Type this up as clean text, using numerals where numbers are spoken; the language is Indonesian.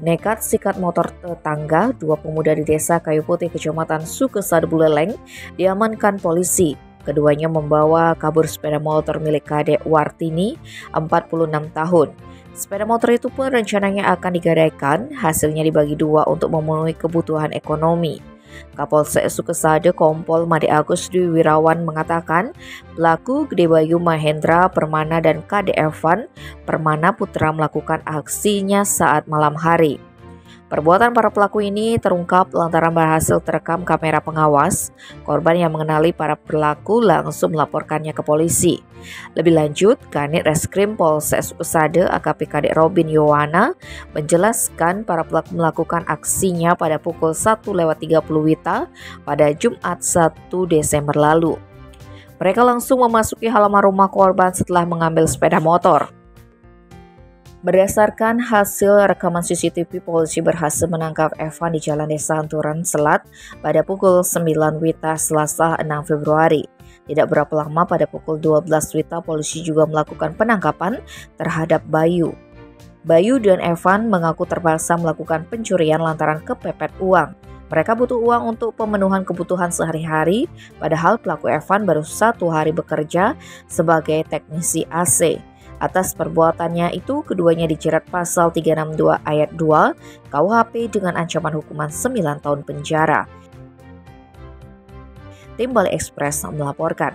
Nekat sikat motor tetangga, dua pemuda di desa Kayu Putih, Kecamatan Sukesada, Buleleng, diamankan polisi. Keduanya membawa kabur sepeda motor milik Kadek Wartini, 46 tahun. Sepeda motor itu pun rencananya akan digadaikan, hasilnya dibagi dua untuk memenuhi kebutuhan ekonomi. Kapolsek Sukesada Kompol Made Agus Dwi Wirawan mengatakan pelaku Gede Bayu Mahendra Permana dan Kadek Evan Permana Putra melakukan aksinya saat malam hari. Perbuatan para pelaku ini terungkap lantaran berhasil terekam kamera pengawas. Korban yang mengenali para pelaku langsung melaporkannya ke polisi. Lebih lanjut, Kanit Reskrim Polsek Sukesada AKP Kadek Robin Yowana menjelaskan para pelaku melakukan aksinya pada pukul 1:30 WITA pada Jumat 1 Desember lalu. Mereka langsung memasuki halaman rumah korban setelah mengambil sepeda motor. Berdasarkan hasil rekaman CCTV, polisi berhasil menangkap Evan di Jalan Desa Anturan Selat pada pukul 9 WITA Selasa 6 Februari. Tidak berapa lama pada pukul 12 WITA, polisi juga melakukan penangkapan terhadap Bayu. Bayu dan Evan mengaku terpaksa melakukan pencurian lantaran kepepet uang. Mereka butuh uang untuk pemenuhan kebutuhan sehari-hari, padahal pelaku Evan baru 1 hari bekerja sebagai teknisi AC. Atas perbuatannya itu, keduanya dijerat pasal 362 ayat 2 KUHP dengan ancaman hukuman 9 tahun penjara. Tim Bali Express melaporkan.